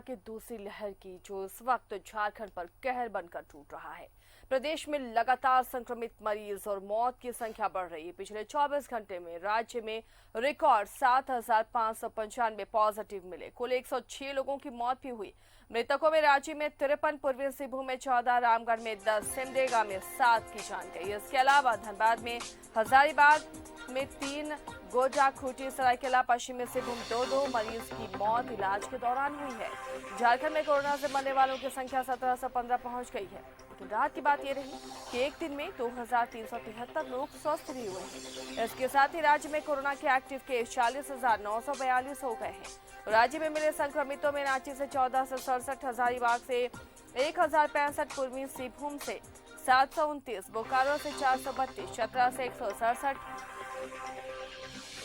Corona की दूसरी लहर की जो इस वक्त झारखंड पर कहर बनकर टूट रहा है। प्रदेश में लगातार संक्रमित मरीज और मौत की संख्या बढ़ रही है। पिछले 24 घंटे में राज्य में रिकॉर्ड 7,595 पॉजिटिव मिले। कुल 106 लोगों की मौत भी हुई। मृतकों में रांची में 53, पूर्वी सिंहभूम में 14, रामगढ़ में 10, सिमडेगा में 7 की जान गई। इसके अलावा धनबाद में, हजारीबाग में 3, गोड्डा, खूंटी, सरायकेला, पश्चिमी सिंहभूम 2 मरीज की मौत इलाज के दौरान हुई है। झारखंड में कोरोना से मरने वालों की संख्या 1715 पहुंच गई है। लेकिन राहत की बात यह रही कि एक दिन में 2373 लोग स्वस्थ भी हुए हैं। इसके साथ ही राज्य में कोरोना के एक्टिव केस 40,942 हो गए हैं। राज्य में मिले संक्रमितों में रांची से 14 से 67, हजारीबाग से 1065, पूर्वी सिंहभूम से 729, बोकारो से 432, चतरा से 167,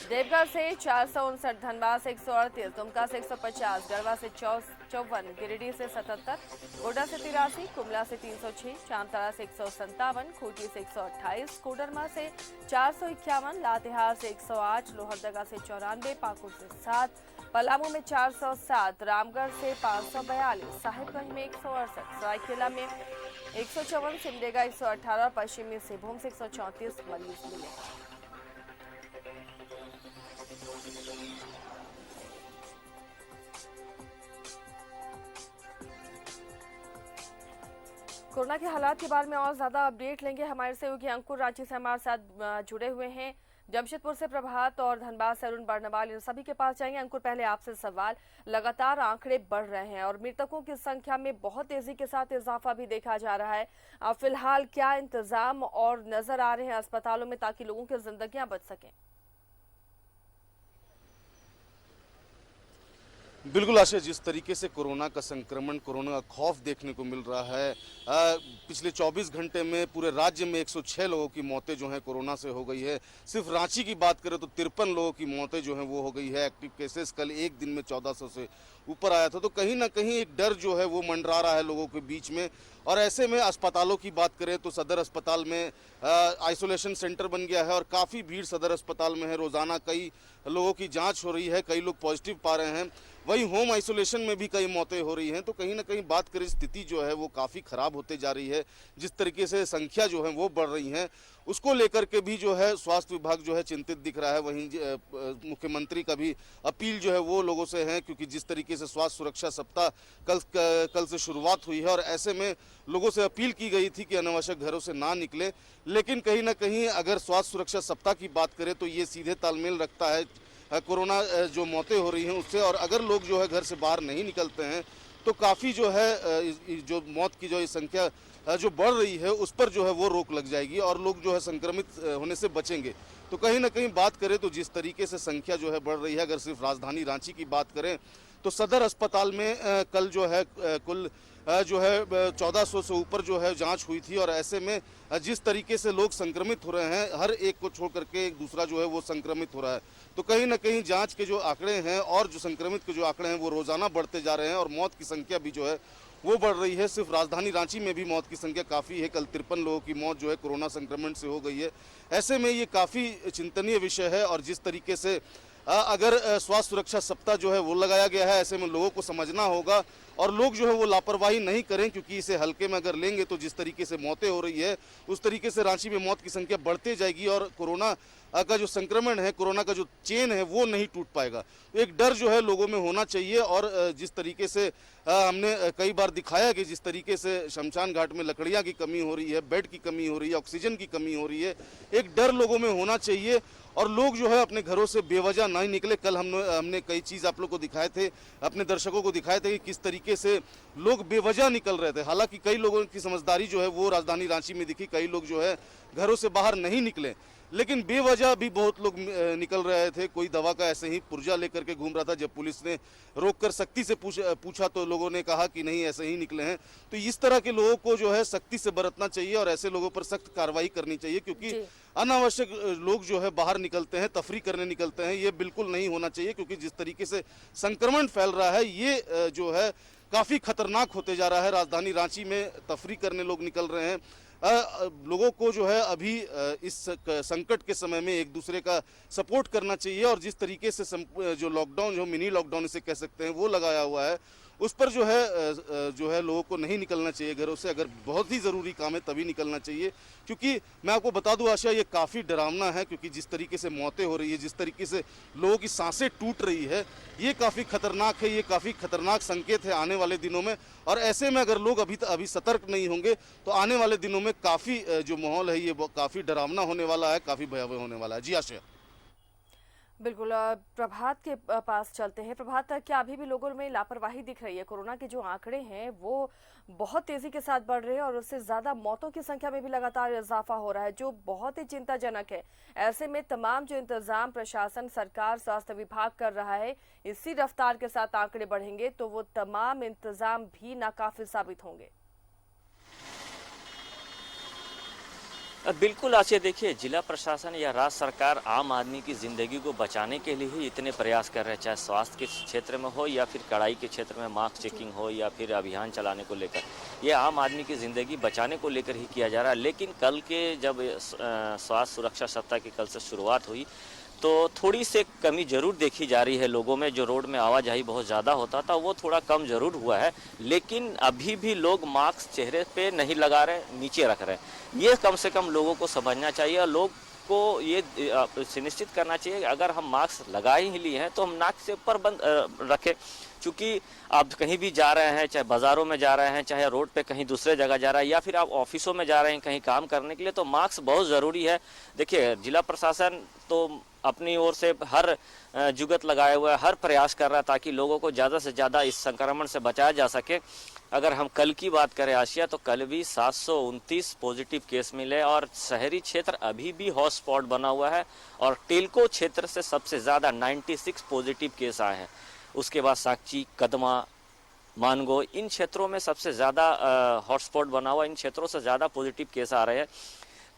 देवघर से 459, धनबाद से 138, दुमका से 150, गढ़वा से 54, गिरिडीह से 77, गोड्डा से 83, कुमला से 306, जामताड़ा से 157, खूंटी से 128, कोडरमा से 451, लातेहार से 108, लोहरदगा से 94, पाकुड़ से 7, पलामू में 407, रामगढ़ से 542, साहिबगंज में 168, सरायकेला में 154, सिमडेगा 118 और पश्चिमी सिंहभूम से 134 मरीज मिले। कोरोना के हालात के बारे में और ज्यादा अपडेट लेंगे। हमारे सहयोगी अंकुर रांची से हमारे साथ जुड़े हुए हैं। जमशेदपुर से प्रभात और धनबाद से अरुण बर्नवाल, इन सभी के पास जाएंगे। अंकुर, पहले आपसे सवाल, लगातार आंकड़े बढ़ रहे हैं और मृतकों की संख्या में बहुत तेजी के साथ इजाफा भी देखा जा रहा है। फिलहाल क्या इंतजाम और नजर आ रहे हैं अस्पतालों में ताकि लोगों की जिंदगियां बच सकें? बिल्कुल आशा, जिस तरीके से कोरोना का संक्रमण, कोरोना का खौफ देखने को मिल रहा है, पिछले 24 घंटे में पूरे राज्य में 106 लोगों की मौतें जो हैं कोरोना से हो गई है। सिर्फ रांची की बात करें तो 53 लोगों की मौतें जो हैं वो हो गई है। एक्टिव केसेस कल एक दिन में 1400 से ऊपर आया था। तो कहीं ना कहीं एक डर जो है वो मंडरा रहा है लोगों के बीच में। और ऐसे में अस्पतालों की बात करें तो सदर अस्पताल में आइसोलेशन सेंटर बन गया है और काफ़ी भीड़ सदर अस्पताल में है। रोज़ाना कई लोगों की जांच हो रही है, कई लोग पॉजिटिव पा रहे हैं। वहीं होम आइसोलेशन में भी कई मौतें हो रही हैं। तो कहीं ना कहीं बात करें, स्थिति जो है वो काफ़ी ख़राब होते जा रही है। जिस तरीके से संख्या जो है वो बढ़ रही हैं, उसको लेकर के भी जो है स्वास्थ्य विभाग जो है चिंतित दिख रहा है। वहीं मुख्यमंत्री का भी अपील जो है वो लोगों से है, क्योंकि जिस तरीके से स्वास्थ्य सुरक्षा सप्ताह कल से शुरुआत हुई है और ऐसे में लोगों से अपील की गई थी कि अनावश्यक घरों से ना निकलें। लेकिन कहीं ना कहीं अगर स्वास्थ्य सुरक्षा सप्ताह की बात करें तो ये सीधे तालमेल रखता है कोरोना जो मौतें हो रही हैं उससे। और अगर लोग जो है घर से बाहर नहीं निकलते हैं तो काफ़ी जो है जो मौत की जो ये संख्या जो बढ़ रही है उस पर जो है वो रोक लग जाएगी और लोग जो है संक्रमित होने से बचेंगे। तो कहीं ना कहीं बात करें तो जिस तरीके से संख्या जो है बढ़ रही है, अगर सिर्फ राजधानी रांची की बात करें तो सदर अस्पताल में कल जो है कुल जो है 1400 से ऊपर जो है जांच हुई थी। और ऐसे में जिस तरीके से लोग संक्रमित हो रहे हैं, हर एक को छोड़ करके एक दूसरा जो है वो संक्रमित हो रहा है। तो कहीं ना कहीं जांच के जो आंकड़े हैं और जो संक्रमित के जो आंकड़े हैं वो रोजाना बढ़ते जा रहे हैं और मौत की संख्या भी जो है वो बढ़ रही है। सिर्फ राजधानी रांची में भी मौत की संख्या काफ़ी है। कल 53 लोगों की मौत जो है कोरोना संक्रमण से हो गई है। ऐसे में ये काफ़ी चिंतनीय विषय है और जिस तरीके से अगर स्वास्थ्य सुरक्षा सप्ताह जो है वो लगाया गया है, ऐसे में लोगों को समझना होगा और लोग जो है वो लापरवाही नहीं करें, क्योंकि इसे हल्के में अगर लेंगे तो जिस तरीके से मौतें हो रही है उस तरीके से रांची में मौत की संख्या बढ़ते जाएगी और कोरोना का जो संक्रमण है, कोरोना का जो चेन है वो नहीं टूट पाएगा। एक डर जो है लोगों में होना चाहिए। और जिस तरीके से हमने कई बार दिखाया कि जिस तरीके से शमशान घाट में लकड़ियाँ की कमी हो रही है, बेड की कमी हो रही है, ऑक्सीजन की कमी हो रही है, एक डर लोगों में होना चाहिए और लोग जो है अपने घरों से बेवजह नहीं निकले। कल हमने कई चीज़ आप लोग को दिखाए थे, अपने दर्शकों को दिखाए थे कि किस तरीके से लोग बेवजह निकल रहे थे। हालांकि कई लोगों की समझदारी जो है वो राजधानी रांची में दिखी, कई लोग जो है घरों से बाहर नहीं निकले, लेकिन बेवजह भी बहुत लोग निकल रहे थे। कोई दवा का ऐसे ही पुर्जा लेकर के घूम रहा था। जब पुलिस ने रोककर सख्ती से पूछा तो लोगों ने कहा कि नहीं, ऐसे ही निकले हैं। तो इस तरह के लोगों को जो है सख्ती से बरतना चाहिए और ऐसे लोगों पर सख्त कार्रवाई करनी चाहिए, क्योंकि अनावश्यक लोग जो है बाहर निकलते हैं, तफरी करने निकलते हैं, ये बिल्कुल नहीं होना चाहिए। क्योंकि जिस तरीके से संक्रमण फैल रहा है ये जो है काफ़ी खतरनाक होते जा रहा है। राजधानी रांची में तफरी करने लोग निकल रहे हैं। लोगों को जो है अभी इस संकट के समय में एक दूसरे का सपोर्ट करना चाहिए और जिस तरीके से जो लॉकडाउन, जो मिनी लॉकडाउन इसे कह सकते हैं, वो लगाया हुआ है उस पर जो है लोगों को नहीं निकलना चाहिए घरों से। अगर बहुत ही ज़रूरी काम है तभी निकलना चाहिए, क्योंकि मैं आपको बता दूं आशा, ये काफ़ी डरावना है, क्योंकि जिस तरीके से मौतें हो रही है, जिस तरीके से लोगों की सांसें टूट रही है, ये काफ़ी खतरनाक है, ये काफ़ी खतरनाक संकेत है आने वाले दिनों में। और ऐसे में अगर लोग अभी सतर्क नहीं होंगे तो आने वाले दिनों में काफ़ी जो माहौल है ये काफ़ी डरावना होने वाला है, काफ़ी भयावह होने वाला है। जी आशा। बिल्कुल। प्रभात के पास चलते हैं। प्रभात, क्या अभी भी लोगों में लापरवाही दिख रही है? कोरोना के जो आंकड़े हैं वो बहुत तेजी के साथ बढ़ रहे हैं और उससे ज्यादा मौतों की संख्या में भी लगातार इजाफा हो रहा है, जो बहुत ही चिंताजनक है। ऐसे में तमाम जो इंतजाम प्रशासन, सरकार, स्वास्थ्य विभाग कर रहा है, इसी रफ्तार के साथ आंकड़े बढ़ेंगे तो वो तमाम इंतजाम भी नाकाफी साबित होंगे। बिल्कुल आशय, देखिए जिला प्रशासन या राज्य सरकार आम आदमी की ज़िंदगी को बचाने के लिए ही इतने प्रयास कर रहे हैं, चाहे स्वास्थ्य के क्षेत्र में हो या फिर कड़ाई के क्षेत्र में मास्क चेकिंग हो या फिर अभियान चलाने को लेकर। ये आम आदमी की ज़िंदगी बचाने को लेकर ही किया जा रहा है। लेकिन कल के जब स्वास्थ्य सुरक्षा सप्ताह की कल से शुरुआत हुई तो थोड़ी से कमी जरूर देखी जा रही है लोगों में। जो रोड में आवाजाही बहुत ज़्यादा होता था वो थोड़ा कम जरूर हुआ है, लेकिन अभी भी लोग मास्क चेहरे पे नहीं लगा रहे, नीचे रख रहे हैं। ये कम से कम लोगों को समझना चाहिए और लोग को ये सुनिश्चित करना चाहिए कि अगर हम मास्क लगा ही लिए हैं तो हम नाक से ऊपर बंद रखें। क्योंकि आप कहीं भी जा रहे हैं, चाहे बाज़ारों में जा रहे हैं, चाहे रोड पे कहीं दूसरे जगह जा रहा है या फिर आप ऑफिसों में जा रहे हैं कहीं काम करने के लिए, तो मास्क बहुत ज़रूरी है। देखिए जिला प्रशासन तो अपनी ओर से हर जुगत लगाए हुआ है, हर प्रयास कर रहा है ताकि लोगों को ज़्यादा से ज़्यादा इस संक्रमण से बचाया जा सके। अगर हम कल की बात करें आशिया, तो कल भी 729 पॉजिटिव केस मिले और शहरी क्षेत्र अभी भी हॉटस्पॉट बना हुआ है और टेलको क्षेत्र से सबसे ज़्यादा 96 पॉजिटिव केस आए हैं। उसके बाद साकची, कदमा, मानगो, इन क्षेत्रों में सबसे ज़्यादा हॉटस्पॉट बना हुआ, इन क्षेत्रों से ज़्यादा पॉजिटिव केस आ रहे हैं।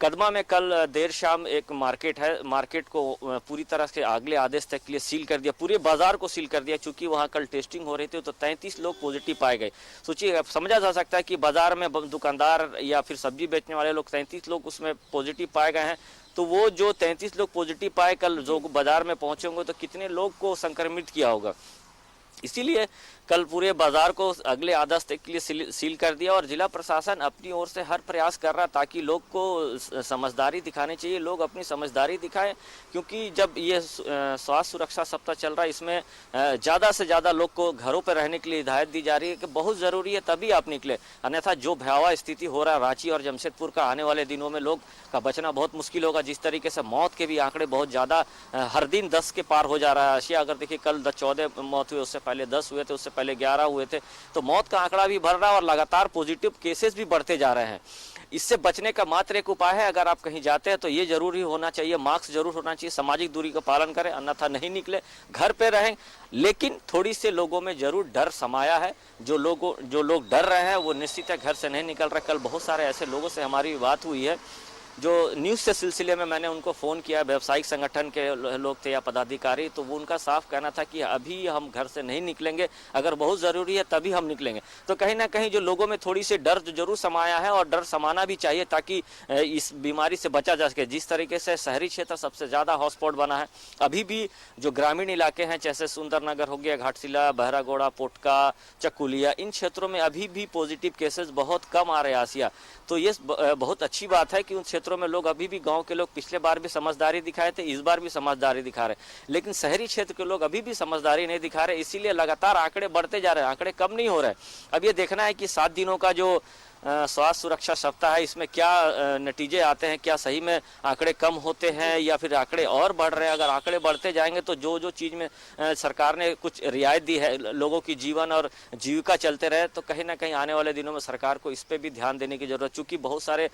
कदमा में कल देर शाम एक मार्केट है, मार्केट को पूरी तरह से अगले आदेश तक के लिए सील कर दिया, पूरे बाजार को सील कर दिया, क्योंकि वहां कल टेस्टिंग हो रही थी तो 33 लोग पॉजिटिव पाए गए। सोचिए, समझा जा सकता है कि बाजार में दुकानदार या फिर सब्जी बेचने वाले लोग 33 लोग उसमें पॉजिटिव पाए गए हैं, तो वो जो 33 लोग पॉजिटिव पाए कल जो बाजार में पहुंचे होंगे तो कितने लोग को संक्रमित किया होगा। इसीलिए कल पूरे बाजार को अगले आदेश तक के लिए सील कर दिया और जिला प्रशासन अपनी ओर से हर प्रयास कर रहा ताकि लोग को समझदारी दिखानी चाहिए, लोग अपनी समझदारी दिखाएं। क्योंकि जब ये स्वास्थ्य सुरक्षा सप्ताह चल रहा है, इसमें ज़्यादा से ज़्यादा लोग को घरों पर रहने के लिए हिदायत दी जा रही है कि बहुत ज़रूरी है तभी आप निकले, अन्यथा जो भयावह स्थिति हो रहा है रांची और जमशेदपुर का, आने वाले दिनों में लोग का बचना बहुत मुश्किल होगा। जिस तरीके से मौत के भी आंकड़े बहुत ज़्यादा हर दिन 10 के पार हो जा रहा है। आशिया, अगर देखिए कल 14 मौत हुए, उससे पहले 10 हुए थे, उससे पहले 11 हुए थे, तो मौत का आंकड़ा भी बढ़ रहा है और लगातार पॉजिटिव केसेस भी बढ़ते जा रहे हैं। इससे बचने का मात्र एक उपाय है, अगर आप कहीं जाते हैं तो ये जरूरी होना चाहिए, मास्क जरूर होना चाहिए, सामाजिक दूरी का पालन करें, अन्यथा नहीं निकले, घर पे रहें। लेकिन थोड़ी से लोगों में जरूर डर समाया है, जो लोग डर रहे हैं वो निश्चित है घर से नहीं निकल रहे। कल बहुत सारे ऐसे लोगों से हमारी बात हुई है जो न्यूज़ से सिलसिले में मैंने उनको फ़ोन किया, व्यावसायिक संगठन के लोग थे या पदाधिकारी, तो वो उनका साफ कहना था कि अभी हम घर से नहीं निकलेंगे, अगर बहुत ज़रूरी है तभी हम निकलेंगे। तो कहीं ना कहीं जो लोगों में थोड़ी सी डर जरूर समाया है और डर समाना भी चाहिए ताकि इस बीमारी से बचा जा सके। जिस तरीके से शहरी क्षेत्र सबसे ज़्यादा हॉटस्पॉट बना है, अभी भी जो ग्रामीण इलाके हैं जैसे सुंदरनगर हो गया, घाटशिला, बहरागोड़ा, पोटका, चकुलिया, इन क्षेत्रों में अभी भी पॉजिटिव केसेस बहुत कम आ रहे हैं आसिया। तो ये बहुत अच्छी बात है कि उन क्षेत्रों में लोग अभी भी, गांव के लोग पिछले बार भी समझदारी दिखाए थे, इस बार भी समझदारी दिखा रहे, लेकिन शहरी क्षेत्र के लोग अभी भी समझदारी नहीं दिखा रहे, इसीलिए लगातार आंकड़े बढ़ते जा रहे हैं, आंकड़े कम नहीं हो रहे। अब ये देखना है कि 7 दिनों का जो स्वास्थ्य सुरक्षा सप्ताह है, इसमें क्या नतीजे आते हैं, क्या सही में आंकड़े कम होते हैं या फिर आंकड़े और बढ़ रहे हैं। अगर आंकड़े बढ़ते जाएंगे तो जो चीज़ में सरकार ने कुछ रियायत दी है, लोगों की जीवन और जीविका चलते रहे, तो कहीं ना कहीं आने वाले दिनों में सरकार को इस पर भी ध्यान देने की जरूरत, चूँकि बहुत सारे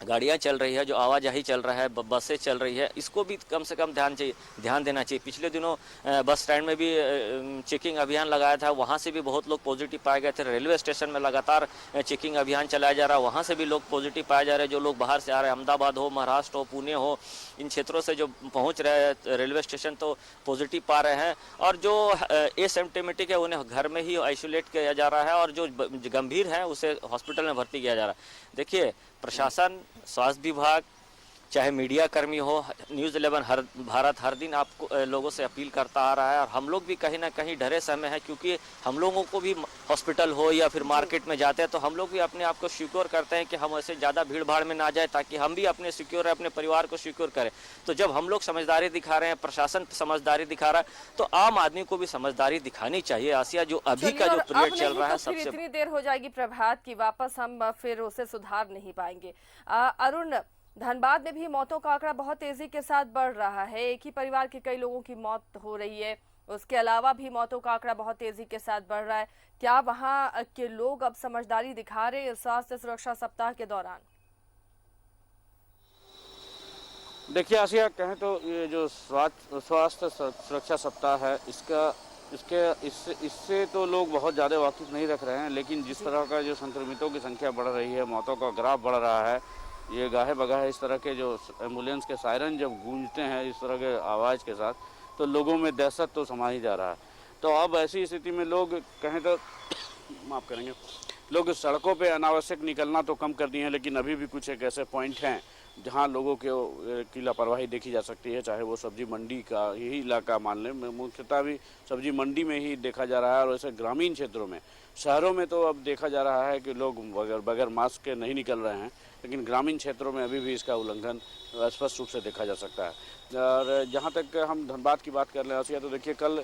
गाड़ियाँ चल रही है, जो आवाजाही चल रहा है, बसें चल रही है, इसको भी कम से कम ध्यान देना चाहिए। पिछले दिनों बस स्टैंड में भी चेकिंग अभियान लगाया था, वहाँ से भी बहुत लोग पॉजिटिव पाए गए थे। रेलवे स्टेशन में लगातार चेकिंग अभियान चलाया जा रहा है, वहाँ से भी लोग पॉजिटिव पाए जा रहे हैं। जो लोग बाहर से आ रहे हैं, अहमदाबाद हो, महाराष्ट्र हो, पुणे हो, इन क्षेत्रों से जो पहुँच रहे हैं रेलवे स्टेशन, तो पॉजिटिव पा रहे हैं। और जो एसिम्प्टोमेटिक है उन्हें घर में ही आइसोलेट किया जा रहा है और जो गंभीर है उसे हॉस्पिटल में भर्ती किया जा रहा है। देखिए, प्रशासन, स्वास्थ्य विभाग, चाहे मीडिया कर्मी हो, न्यूज़ 11 हर भारत हर दिन आपको लोगों से अपील करता आ रहा है। और हम लोग भी कहीं ना कहीं डरे समय है, क्योंकि हम लोगों को भी हॉस्पिटल हो या फिर मार्केट में जाते हैं तो हम लोग भी अपने आप को सिक्योर करते हैं कि हम ऐसे ज़्यादा भीड़ भाड़ में ना जाए, ताकि हम भी अपने सिक्योर अपने परिवार को सिक्योर करें। तो जब हम लोग समझदारी दिखा रहे हैं, प्रशासन समझदारी दिखा रहा है, तो आम आदमी को भी समझदारी दिखानी चाहिए। आसिया, जो अभी का जो पीरियड चल रहा है सबसे इतनी देर हो जाएगी प्रभात की, वापस हम फिर उसे सुधार नहीं पाएंगे। अरुण, धनबाद में भी मौतों का आंकड़ा बहुत तेजी के साथ बढ़ रहा है। एक ही परिवार के कई लोगों की मौत हो रही है, उसके अलावा भी मौतों का आंकड़ा बहुत तेजी के साथ बढ़ रहा है। क्या वहां के लोग अब समझदारी दिखा रहे हैं स्वास्थ्य सुरक्षा सप्ताह के दौरान? देखिए आसिया, कहें तो ये जो स्वास्थ्य सुरक्षा सप्ताह है, इससे तो लोग बहुत ज़्यादा वाकिफ नहीं रख रहे हैं, लेकिन जिस तरह का जो संक्रमितों की संख्या बढ़ रही है, मौतों का ग्राफ बढ़ रहा है, ये गाहे बगाहे इस तरह के जो एम्बुलेंस के सायरन जब गूंजते हैं इस तरह के आवाज़ के साथ, तो लोगों में दहशत तो समा ही जा रहा है। तो अब ऐसी स्थिति में लोग कहें तो माफ़ करेंगे, लोग सड़कों पे अनावश्यक निकलना तो कम कर दिए हैं, लेकिन अभी भी कुछ एक ऐसे पॉइंट हैं जहां लोगों की लापरवाही देखी जा सकती है। चाहे वो सब्जी मंडी का यही इलाका मान लें, मुख्यतः भी सब्जी मंडी में ही देखा जा रहा है। और ऐसे ग्रामीण क्षेत्रों में, शहरों में तो अब देखा जा रहा है कि लोग बगैर मास्क के नहीं निकल रहे हैं, लेकिन ग्रामीण क्षेत्रों में अभी भी इसका उल्लंघन स्पष्ट रूप से देखा जा सकता है। और जहाँ तक हम धनबाद की बात कर लें आसिया, तो देखिए कल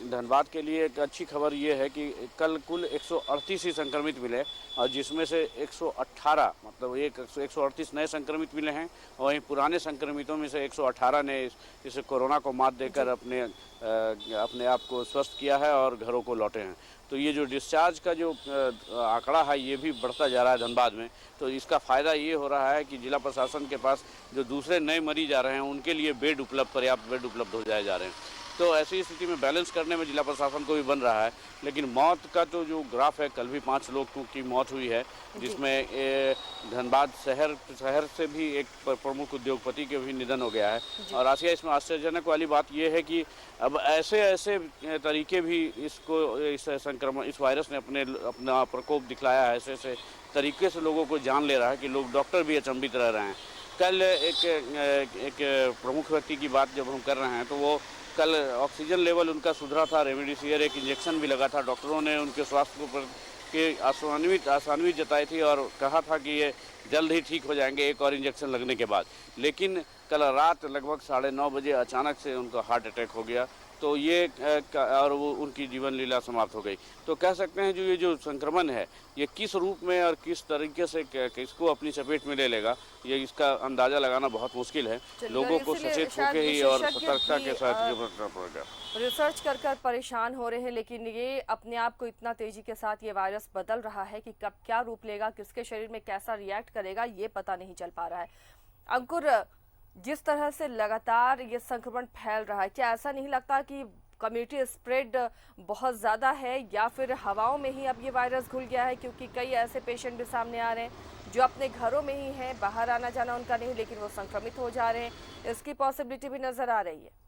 धनबाद के लिए एक अच्छी खबर ये है कि कल कुल 138 ही संक्रमित मिले, और जिसमें से 118 मतलब 138 नए संक्रमित मिले हैं, और वहीं पुराने संक्रमितों में से 118 ने इस कोरोना को मात देकर अपने आप को स्वस्थ किया है और घरों को लौटे हैं। तो ये जो डिस्चार्ज का जो आंकड़ा है ये भी बढ़ता जा रहा है धनबाद में। तो इसका फ़ायदा ये हो रहा है कि जिला प्रशासन के पास जो दूसरे नए मरीज आ रहे हैं उनके लिए पर्याप्त बेड उपलब्ध हो जाए जा रहे हैं। तो ऐसी स्थिति में बैलेंस करने में जिला प्रशासन को भी बन रहा है। लेकिन मौत का तो जो ग्राफ है, कल भी 5 लोगों की मौत हुई है, जिसमें धनबाद शहर से भी एक प्रमुख उद्योगपति के भी निधन हो गया है। और आसिया, इसमें आश्चर्यजनक वाली बात यह है कि अब ऐसे तरीके भी इस वायरस ने अपना प्रकोप दिखलाया है। ऐसे तरीके से लोगों को जान ले रहा है कि लोग डॉक्टर भी अचंभित रह रहे हैं। कल एक प्रमुख व्यक्ति की बात जब हम कर रहे हैं, तो वो कल ऑक्सीजन लेवल उनका सुधरा था, रेमडेसिविर एक इंजेक्शन भी लगा था। डॉक्टरों ने उनके स्वास्थ्य के आसानवी जताई थी और कहा था कि ये जल्द ही ठीक हो जाएंगे एक और इंजेक्शन लगने के बाद। लेकिन कल रात लगभग 9:30 बजे अचानक से उनका हार्ट अटैक हो गया, तो ये और वो उनकी जीवन लीला समाप्त हो गई। तो कह सकते हैं ये जो संक्रमण है, ये किस रूप में और किस तरीके से किसको अपनी चपेट में ले लेगा, ये इसका अंदाज़ा लगाना बहुत मुश्किल है। लोगों को सचेत होकर ही और सतर्कता के साथ निपटना पड़ेगा। रिसर्च कर परेशान हो रहे हैं, लेकिन ये अपने आप को इतना तेजी के साथ ये वायरस बदल रहा है कि कब क्या रूप लेगा, किसके शरीर में कैसा रिएक्ट करेगा, ये पता नहीं चल पा रहा है। अंकुर, जिस तरह से लगातार ये संक्रमण फैल रहा है, क्या ऐसा नहीं लगता कि कम्युनिटी स्प्रेड बहुत ज़्यादा है, या फिर हवाओं में ही अब ये वायरस घुल गया है? क्योंकि कई ऐसे पेशेंट भी सामने आ रहे हैं जो अपने घरों में ही हैं, बाहर आना जाना उनका नहीं, लेकिन वो संक्रमित हो जा रहे हैं। इसकी पॉसिबिलिटी भी नज़र आ रही है।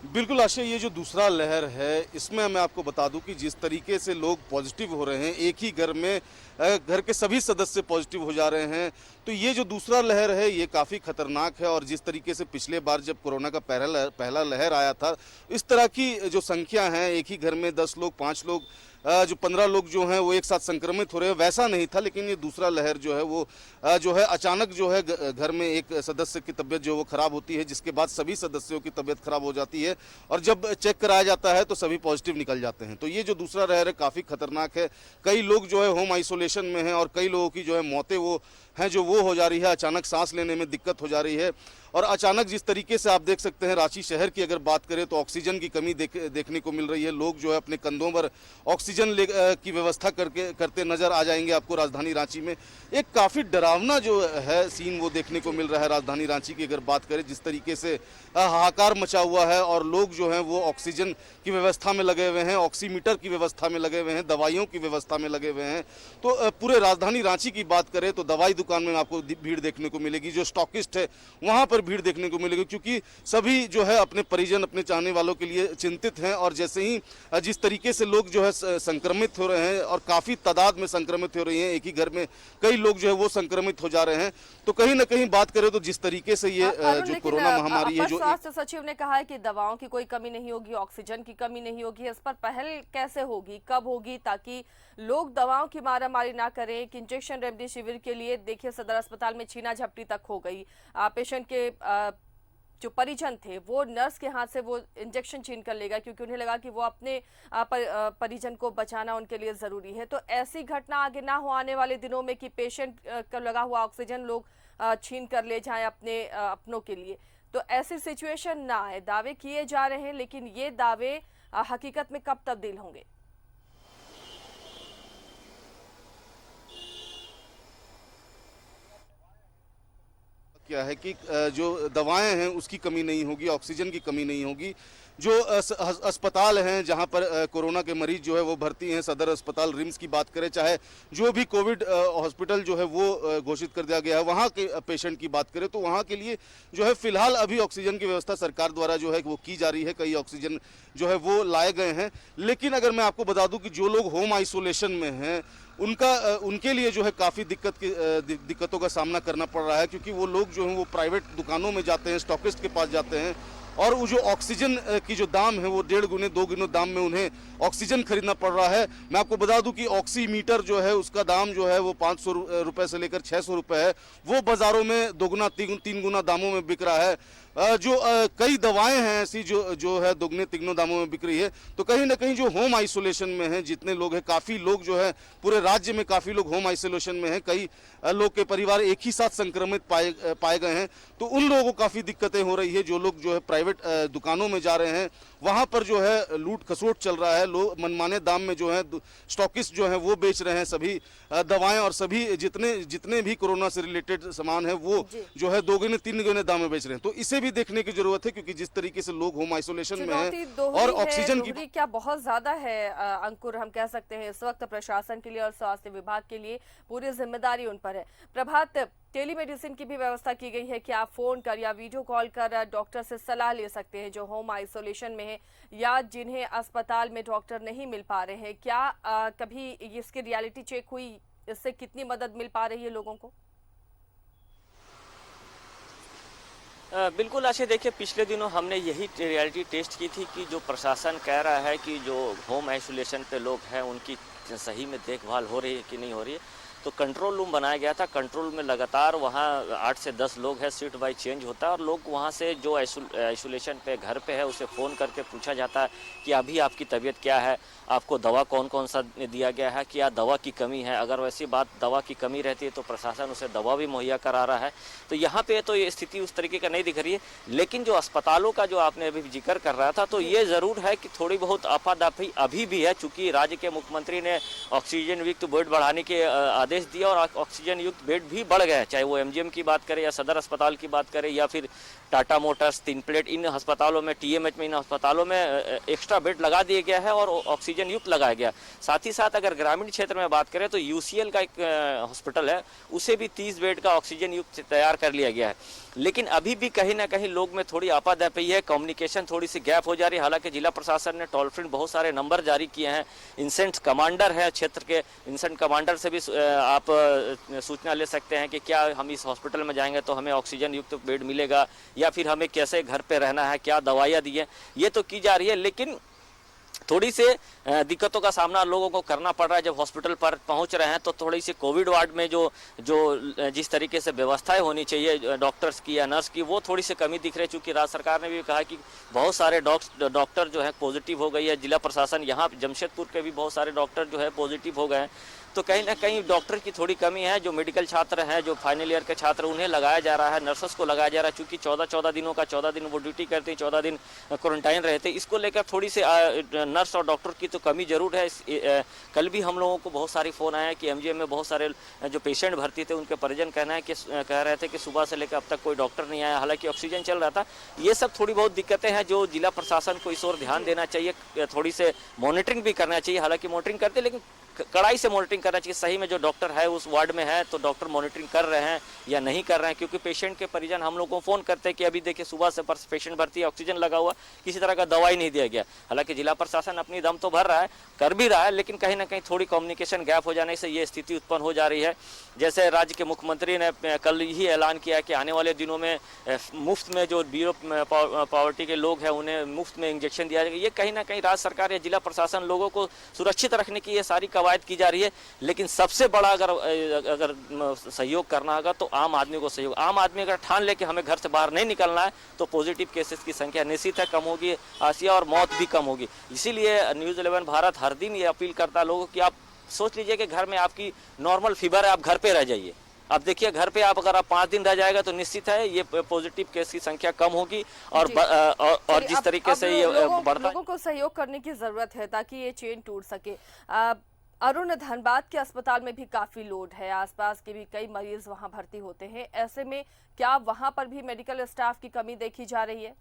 बिल्कुल आशय, ये जो दूसरा लहर है, इसमें मैं आपको बता दूं कि जिस तरीके से लोग पॉजिटिव हो रहे हैं, एक ही घर में घर के सभी सदस्य पॉजिटिव हो जा रहे हैं, तो ये जो दूसरा लहर है ये काफ़ी खतरनाक है। और जिस तरीके से पिछले बार जब कोरोना का पहला लहर आया था, इस तरह की जो संख्या है, एक ही घर में 10 लोग 5 लोग जो 15 लोग जो हैं वो एक साथ संक्रमित हो रहे हैं, वैसा नहीं था। लेकिन ये दूसरा लहर जो है वो जो है अचानक जो है घर में एक सदस्य की तबीयत जो वो खराब होती है, जिसके बाद सभी सदस्यों की तबीयत खराब हो जाती है, और जब चेक कराया जाता है तो सभी पॉजिटिव निकल जाते हैं। तो ये जो दूसरा लहर है काफ़ी खतरनाक है। कई लोग जो है होम आइसोलेशन में हैं, और कई लोगों की जो है मौतें वो हैं जो वो हो जा रही है, अचानक सांस लेने में दिक्कत हो जा रही है। और अचानक जिस तरीके से आप देख सकते हैं, रांची शहर की अगर बात करें तो ऑक्सीजन की कमी देखने को मिल रही है। लोग जो है अपने कंधों पर ऑक्सीजन की व्यवस्था करते नजर आ जाएंगे आपको राजधानी रांची में। एक काफ़ी डरावना जो है सीन वो देखने को मिल रहा है राजधानी रांची की अगर बात करें। जिस तरीके से हाहाकार मचा हुआ है, और लोग जो हैं वो ऑक्सीजन की व्यवस्था में लगे हुए हैं, ऑक्सीमीटर की व्यवस्था में लगे हुए हैं, दवाइयों की व्यवस्था में लगे हुए हैं। तो पूरे राजधानी रांची की बात करें तो दवाई दुकान में आपको भीड़ देखने को मिलेगी। जो स्टॉकिस्ट है वहाँ पर भीड़ देखने को मिलेगी, क्योंकि सभी जो है अपने परिजन, अपने चाहने वालों के लिए चिंतित हैं। और जैसे ही जिस तरीके से लोग जो है संक्रमित हो रहे हैं और काफ़ी तादाद में संक्रमित हो रही हैं, एक ही घर में कई लोग जो है वो संक्रमित हो जा रहे हैं, तो कहीं ना कहीं बात करें तो जिस तरीके से ये जो कोरोना महामारी है, जो स्वास्थ्य सचिव ने कहा है कि दवाओं की कोई कमी नहीं होगी, ऑक्सीजन की कमी नहीं होगी, इस पर पहल कैसे होगी, कब होगी, ताकि लोग दवाओं की मारामारी ना करें। एक इंजेक्शन रेमडेसिविर के लिए देखिए सदर अस्पताल में छीना झपटी तक हो गई। पेशेंट के जो परिजन थे वो नर्स के हाथ से वो इंजेक्शन छीन कर ले गए, क्योंकि उन्हें लगा कि वो अपने परिजन को बचाना उनके लिए ज़रूरी है। तो ऐसी घटना आगे ना हो आने वाले दिनों में कि पेशेंट का लगा हुआ ऑक्सीजन लोग छीन कर ले जाएं अपने अपनों के लिए। तो ऐसी सिचुएशन ना आए। दावे किए जा रहे हैं, लेकिन ये दावे हकीकत में कब तब्दील होंगे? क्या है कि जो दवाएं हैं उसकी कमी नहीं होगी, ऑक्सीजन की कमी नहीं होगी। जो अस्पताल हैं जहां पर कोरोना के मरीज जो है वो भर्ती हैं, सदर अस्पताल रिम्स की बात करें, चाहे जो भी कोविड हॉस्पिटल जो है वो घोषित कर दिया गया है, वहां के पेशेंट की बात करें तो वहां के लिए जो है फिलहाल अभी ऑक्सीजन की व्यवस्था सरकार द्वारा जो है वो की जा रही है। कई ऑक्सीजन जो है वो लाए गए हैं। लेकिन अगर मैं आपको बता दूं कि जो लोग होम आइसोलेशन में हैं उनके लिए जो है काफ़ी दिक्कतों का सामना करना पड़ रहा है, क्योंकि वो लोग जो हैं वो प्राइवेट दुकानों में जाते हैं, स्टॉकिस्ट के पास जाते हैं, और वो जो ऑक्सीजन की जो दाम है वो 1.5 गुने 2 गुने दाम में उन्हें ऑक्सीजन खरीदना पड़ रहा है। मैं आपको बता दूं कि ऑक्सीमीटर जो है उसका दाम जो है वो 500 रुपये से लेकर 600 रुपये है। वो बाज़ारों में 2 गुना 3 गुना दामों में बिक रहा है। जो कई दवाएं हैं ऐसी जो है 2 गुने 3 गुने दामों में बिक रही है। तो कहीं ना कहीं जो होम आइसोलेशन में है, जितने लोग हैं, काफ़ी लोग जो है पूरे राज्य में काफ़ी लोग होम आइसोलेशन में हैं, कई लोग के परिवार एक ही साथ संक्रमित पाए गए हैं। तो उन लोगों को काफ़ी दिक्कतें हो रही है। जो लोग जो है प्राइवेट दुकानों में जा रहे हैं वहाँ पर जो है लूट खसोट चल रहा है। लोग मनमाने दाम में जो है स्टॉकिस्ट जो है वो बेच रहे हैं सभी दवाएं, और सभी जितने भी कोरोना से रिलेटेड सामान है वो जो है 2 गुने 3 गुने दाम में बेच रहे हैं। तो इसे भी देखने की जरूरत है, क्योंकि जिस तरीके से लोग होम आइसोलेशन में हैं और ऑक्सीजन की क्या बहुत ज्यादा है अंकुर, हम कह सकते हैं इस वक्त प्रशासन के लिए और स्वास्थ्य विभाग के लिए पूरी जिम्मेदारी उन पर है। प्रभात, टेलीमेडिसिन की भी व्यवस्था की गई है कि आप फोन कर या वीडियो कॉल कर डॉक्टर से सलाह ले सकते हैं जो होम आइसोलेशन में है या जिन्हें अस्पताल में डॉक्टर नहीं मिल पा रहे हैं। क्या कभी इसकी रियलिटी चेक हुई, इससे कितनी मदद मिल पा रही है लोगों को? बिल्कुल आशा, देखिए पिछले दिनों हमने यही रियलिटी टेस्ट की थी कि जो प्रशासन कह रहा है कि जो होम आइसोलेशन पे लोग हैं उनकी सही में देखभाल हो रही है कि नहीं हो रही है। तो कंट्रोल रूम बनाया गया था। कंट्रोल में लगातार वहाँ 8 से 10 लोग हैं, शिफ्ट बाई चेंज होता है, और लोग वहाँ से जो आइसोलेशन पे घर पे है उसे फ़ोन करके पूछा जाता है कि अभी आपकी तबीयत क्या है, आपको दवा कौन कौन सा दिया गया है, क्या दवा की कमी है। अगर वैसी बात दवा की कमी रहती है तो प्रशासन उसे दवा भी मुहैया करा रहा है। तो यहाँ पे तो ये स्थिति उस तरीके का नहीं दिख रही है। लेकिन जो अस्पतालों का जो आपने अभी जिक्र कर रहा था, तो ये ज़रूर है कि थोड़ी बहुत आपाधापी अभी भी है, चूँकि राज्य के मुख्यमंत्री ने ऑक्सीजन युक्त बेड बढ़ाने के आदेश दिया और ऑक्सीजन युक्त बेड भी बढ़ गए, चाहे वो एमजीएम की बात करें या सदर अस्पताल की बात करें या फिर टाटा मोटर्स, 3 प्लेट, इन अस्पतालों में, टीएमएच में, इन अस्पतालों में एक्स्ट्रा बेड लगा दिए गया है और ऑक्सीजन युक्त लगाया गया। साथ ही साथ अगर ग्रामीण क्षेत्र में बात करें तो यूसीएल का एक हॉस्पिटल है, उसे भी 30 बेड का ऑक्सीजन युक्त तैयार कर लिया गया है। लेकिन अभी भी कहीं ना कहीं लोग में थोड़ी आपाधापी है, कम्युनिकेशन थोड़ी सी गैप हो जा रही है। हालांकि जिला प्रशासन ने टोल फ्री बहुत सारे नंबर जारी किए हैं। इंसेंट कमांडर है क्षेत्र के, इंसेंट कमांडर से भी आप सूचना ले सकते हैं कि क्या हम इस हॉस्पिटल में जाएंगे तो हमें ऑक्सीजन युक्त बेड मिलेगा या फिर हमें कैसे घर पे रहना है, क्या दवाइयाँ दी हैं, ये तो की जा रही है। लेकिन थोड़ी से दिक्कतों का सामना लोगों को करना पड़ रहा है। जब हॉस्पिटल पर पहुंच रहे हैं तो थोड़ी सी कोविड वार्ड में जो जिस तरीके से व्यवस्थाएं होनी चाहिए डॉक्टर्स की या नर्स की, वो थोड़ी सी कमी दिख रही है। चूँकि राज्य सरकार ने भी कहा कि बहुत सारे डॉक्टर जो है पॉजिटिव हो गई है। जिला प्रशासन यहाँ जमशेदपुर के भी बहुत सारे डॉक्टर जो है पॉजिटिव हो गए हैं। तो कहीं ना कहीं डॉक्टर की थोड़ी कमी है। जो मेडिकल छात्र हैं, जो फाइनल ईयर के छात्र, उन्हें लगाया जा रहा है, नर्सेस को लगाया जा रहा है। चूँकि 14 दिनों का 14 दिन वो ड्यूटी करते हैं, 14 दिन क्वारंटाइन रहते हैं। इसको लेकर थोड़ी सी नर्स और डॉक्टर की तो कमी जरूर है। कल भी हम लोगों को बहुत सारी फ़ोन आए कि एमजीएम में बहुत सारे जो पेशेंट भर्ती थे उनके परिजन कह रहे थे कि सुबह से लेकर अब तक कोई डॉक्टर नहीं आया, हालांकि ऑक्सीजन चल रहा था। ये सब थोड़ी बहुत दिक्कतें हैं जो जिला प्रशासन को इस ओर ध्यान देना चाहिए, थोड़ी से मॉनिटरिंग भी करना चाहिए। हालांकि मॉनिटरिंग करते, लेकिन कड़ाई से मॉनिटरिंग करना चाहिए। सही में जो डॉक्टर है उस वार्ड में है तो डॉक्टर मॉनिटरिंग कर रहे हैं या नहीं कर रहे हैं, क्योंकि पेशेंट के परिजन हम लोग को फ़ोन करते हैं कि अभी देखिए सुबह से पेशेंट भर्ती है, ऑक्सीजन लगा हुआ, किसी तरह का दवाई नहीं दिया गया। हालांकि जिला प्रशासन अपनी दम तो भर रहा है, कर भी रहा है, लेकिन कहीं ना कहीं थोड़ी कम्युनिकेशन गैप हो जाने से ये स्थिति उत्पन्न हो जा रही है। जैसे राज्य के मुख्यमंत्री ने कल ही ऐलान किया कि आने वाले दिनों में मुफ्त में जो जीरो पॉवर्टी के लोग हैं उन्हें मुफ्त में इंजेक्शन दिया जाएगा। ये कहीं ना कहीं राज्य सरकार या जिला प्रशासन लोगों को सुरक्षित रखने की ये सारी कवायद की जा रही है। लेकिन सबसे बड़ा अगर सहयोग करना होगा तो आम आदमी को सहयोग। आम आदमी अगर ठान ले कि हमें घर से बाहर नहीं निकलना है तो पॉजिटिव केसेस की संख्या निश्चित है कम होगी, आसिया और मौत भी कम होगी। इसीलिए न्यूज़ 11 भारत हर दिन ये अपील करता है लोगों की, आप सोच लीजिए कि घर में आपकी नॉर्मल फीवर है, आप घर पे रह जाइए। अब देखिए घर पे अगर आप 5 दिन रह जाएगा तो निश्चित है ये पॉजिटिव केस की संख्या कम होगी और जिस तरीके से ये बढ़ता, लोगों को सहयोग करने की जरूरत है ताकि ये चेन टूट सके। अरुण, धनबाद के अस्पताल में भी काफी लोड है, आसपास के भी कई मरीज वहां भर्ती होते हैं, ऐसे में क्या वहां पर भी मेडिकल स्टाफ की कमी देखी जा रही है?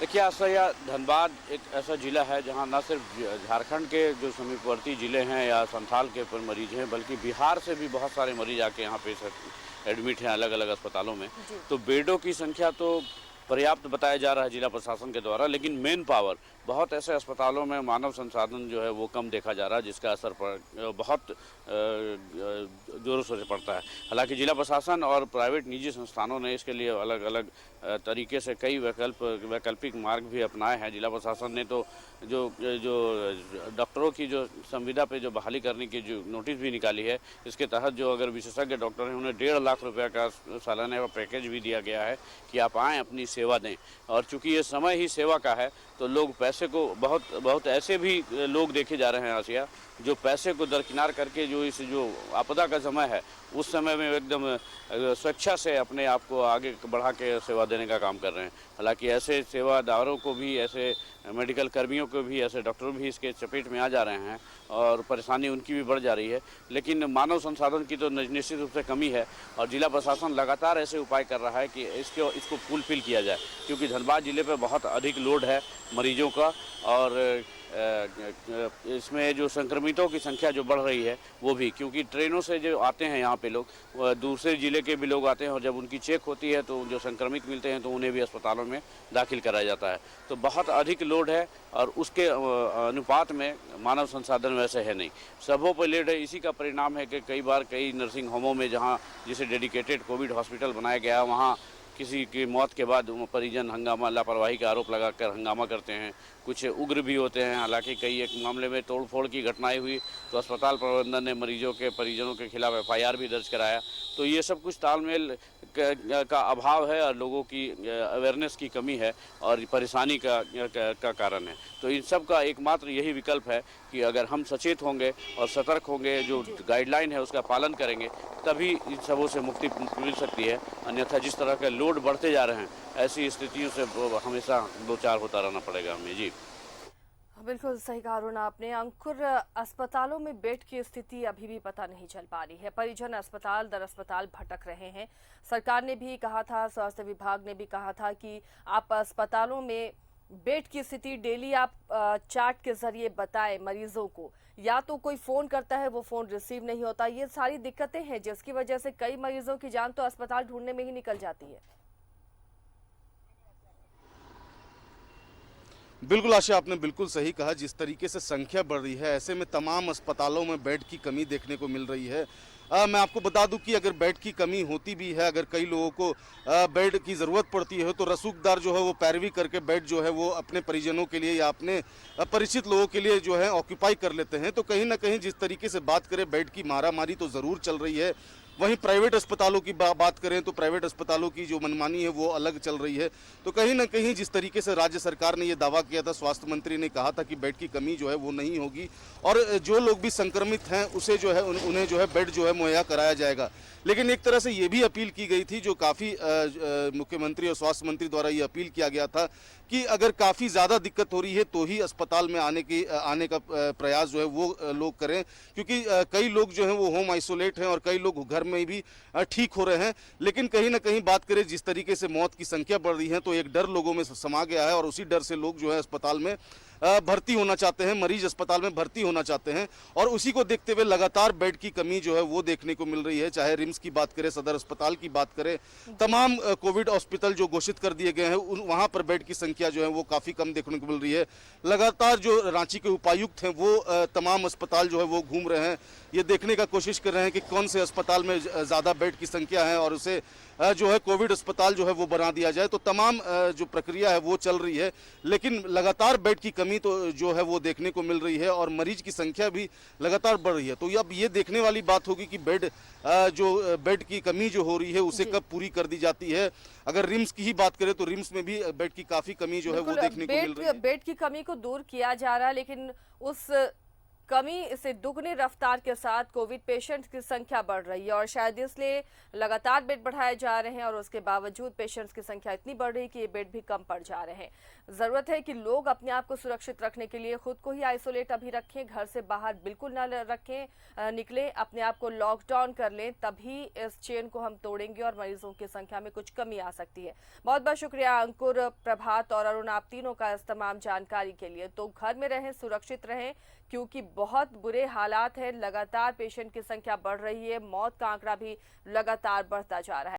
देखिए आश्रया, धनबाद एक ऐसा ज़िला है जहां न सिर्फ झारखंड के जो समीपवर्ती ज़िले हैं या संथाल के पर मरीज हैं, बल्कि बिहार से भी बहुत सारे मरीज आके यहाँ पे एडमिट हैं अलग अलग अस्पतालों में। तो बेडों की संख्या तो पर्याप्त बताया जा रहा है जिला प्रशासन के द्वारा, लेकिन मेन पावर बहुत ऐसे अस्पतालों में मानव संसाधन जो है वो कम देखा जा रहा है, जिसका असर बहुत जोरों से पड़ता है। हालांकि जिला प्रशासन और प्राइवेट निजी संस्थानों ने इसके लिए अलग अलग तरीके से कई वैकल्पिक मार्ग भी अपनाए हैं। जिला प्रशासन ने तो जो डॉक्टरों की जो संविदा पे जो बहाली करने की जो नोटिस भी निकाली है, इसके तहत जो अगर विशेषज्ञ डॉक्टर हैं उन्हें 1.5 लाख रुपये का सालाना पैकेज भी दिया गया है कि आप आएँ अपनी सेवा दें। और चूँकि ये समय ही सेवा का है तो लोग पैसे को बहुत ऐसे भी लोग देखे जा रहे हैं आसिया, जो पैसे को दरकिनार करके जो आपदा का समय है उस समय में एकदम स्वेच्छा से अपने आप को आगे बढ़ा के सेवा देने का काम कर रहे हैं। हालांकि ऐसे सेवादारों को भी, ऐसे मेडिकल कर्मियों को भी, ऐसे डॉक्टर भी इसके चपेट में आ जा रहे हैं और परेशानी उनकी भी बढ़ जा रही है। लेकिन मानव संसाधन की तो निश्चित रूप से कमी है और जिला प्रशासन लगातार ऐसे उपाय कर रहा है कि इसको फुलफिल किया जाए, क्योंकि धनबाद जिले पर बहुत अधिक लोड है मरीजों का और इसमें जो संक्रमितों की संख्या जो बढ़ रही है वो भी, क्योंकि ट्रेनों से जो आते हैं यहाँ पे लोग, दूसरे ज़िले के भी लोग आते हैं और जब उनकी चेक होती है तो जो संक्रमित मिलते हैं तो उन्हें भी अस्पतालों में दाखिल कराया जाता है। तो बहुत अधिक लोड है और उसके अनुपात में मानव संसाधन वैसे है नहीं, सबों पर लेड है। इसी का परिणाम है कि कई बार कई नर्सिंग होमों में जहाँ जिसे डेडिकेटेड कोविड हॉस्पिटल बनाया गया, वहाँ किसी की मौत के बाद परिजन हंगामा, लापरवाही का आरोप लगाकर हंगामा करते हैं, कुछ उग्र भी होते हैं। हालांकि कई एक मामले में तोड़फोड़ की घटनाएं हुई तो अस्पताल प्रबंधन ने मरीजों के परिजनों के खिलाफ FIR भी दर्ज कराया। तो ये सब कुछ तालमेल का अभाव है और लोगों की अवेयरनेस की कमी है और परेशानी का कारण है। तो इन सब का एकमात्र यही विकल्प है कि अगर हम सचेत होंगे और सतर्क होंगे, जो गाइडलाइन है उसका पालन करेंगे, तभी इन सबों से मुक्ति मिल सकती है। अन्यथा जिस तरह के लोड बढ़ते जा रहे हैं, ऐसी स्थितियों से हमेशा दो चार होता रहना पड़ेगा हमें। जी बिल्कुल सही कहा अरुण आपने। अंकुर, अस्पतालों में बेड की स्थिति अभी भी पता नहीं चल पा रही है, परिजन अस्पताल दर अस्पताल भटक रहे हैं। सरकार ने भी कहा था, स्वास्थ्य विभाग ने भी कहा था कि आप अस्पतालों में बेड की स्थिति डेली आप चार्ट के जरिए बताएं मरीजों को, या तो कोई फ़ोन करता है वो फ़ोन रिसीव नहीं होता। ये सारी दिक्कतें हैं जिसकी वजह से कई मरीजों की जान तो अस्पताल ढूंढने में ही निकल जाती है। बिल्कुल आशा, आपने बिल्कुल सही कहा। जिस तरीके से संख्या बढ़ रही है, ऐसे में तमाम अस्पतालों में बेड की कमी देखने को मिल रही है। मैं आपको बता दूं कि अगर बेड की कमी होती भी है, अगर कई लोगों को बेड की ज़रूरत पड़ती है तो रसूखदार जो है वो पैरवी करके बेड जो है वो अपने परिजनों के लिए या अपने परिचित लोगों के लिए जो है ऑक्यूपाई कर लेते हैं। तो कहीं ना कहीं जिस तरीके से बात करें, बेड की मारामारी तो ज़रूर चल रही है। वहीं प्राइवेट अस्पतालों की बात करें तो प्राइवेट अस्पतालों की जो मनमानी है वो अलग चल रही है। तो कहीं ना कहीं जिस तरीके से राज्य सरकार ने ये दावा किया था, स्वास्थ्य मंत्री ने कहा था कि बेड की कमी जो है वो नहीं होगी और जो लोग भी संक्रमित हैं उसे जो है उन्हें जो है बेड जो है मुहैया कराया जाएगा। लेकिन एक तरह से ये भी अपील की गई थी, जो काफ़ी मुख्यमंत्री और स्वास्थ्य मंत्री द्वारा ये अपील किया गया था कि अगर काफ़ी ज़्यादा दिक्कत हो रही है तो ही अस्पताल में आने का प्रयास जो है वो लोग करें, क्योंकि कई लोग जो हैं वो होम आइसोलेट हैं और कई लोग घर में भी ठीक हो रहे हैं। लेकिन कहीं ना कहीं बात करें, जिस तरीके से मौत की संख्या बढ़ रही है तो एक डर लोगों में समा गया है और उसी डर से लोग जो है अस्पताल में भर्ती होना चाहते हैं, मरीज अस्पताल में भर्ती होना चाहते हैं, और उसी को देखते हुए लगातार बेड की कमी जो है वो देखने को मिल रही है। चाहे रिम्स की बात करें, सदर अस्पताल की बात करें, तमाम कोविड हॉस्पिटल जो घोषित कर दिए गए हैं वहां पर बेड की संख्या जो है वो काफी कम देखने को मिल रही है। लगातार जो रांची के उपायुक्त हैं वो तमाम अस्पताल जो है वो घूम रहे हैं, ये देखने का कोशिश कर रहे हैं कि कौन से अस्पताल में ज्यादा बेड की संख्या है और उसे जो है कोविड अस्पताल जो है वो बना दिया जाए। तो तमाम जो प्रक्रिया है वो चल रही है, लेकिन लगातार बेड की कमी तो जो है वो देखने को मिल रही है और मरीज की संख्या भी लगातार बढ़ रही है। तो अब ये देखने वाली बात होगी कि बेड की कमी जो हो रही है उसे कब पूरी कर दी जाती है। अगर रिम्स की ही बात करें तो रिम्स में भी बेड की काफी कमी जो है वो देखने को मिल रही है। बेड की कमी को दूर किया जा रहा है, लेकिन उस कमी से दुगनी रफ्तार के साथ कोविड पेशेंट्स की संख्या बढ़ रही है और शायद इसलिए लगातार बेड बढ़ाए जा रहे हैं और उसके बावजूद पेशेंट्स की संख्या इतनी बढ़ रही है कि ये बेड भी कम पड़ जा रहे हैं। जरूरत है कि लोग अपने आप को सुरक्षित रखने के लिए खुद को ही आइसोलेट अभी रखें, घर से बाहर बिल्कुल ना रखें, निकलें, अपने आप को लॉकडाउन कर लें, तभी इस चेन को हम तोड़ेंगे और मरीजों की संख्या में कुछ कमी आ सकती है। बहुत बहुत शुक्रिया अंकुर, प्रभात और अरुण, आप तीनों का इस तमाम जानकारी के लिए। तो घर में रहें, सुरक्षित रहें, क्योंकि बहुत बुरे हालात हैं, लगातार पेशेंट की संख्या बढ़ रही है, मौत का आंकड़ा भी लगातार बढ़ता जा रहा है।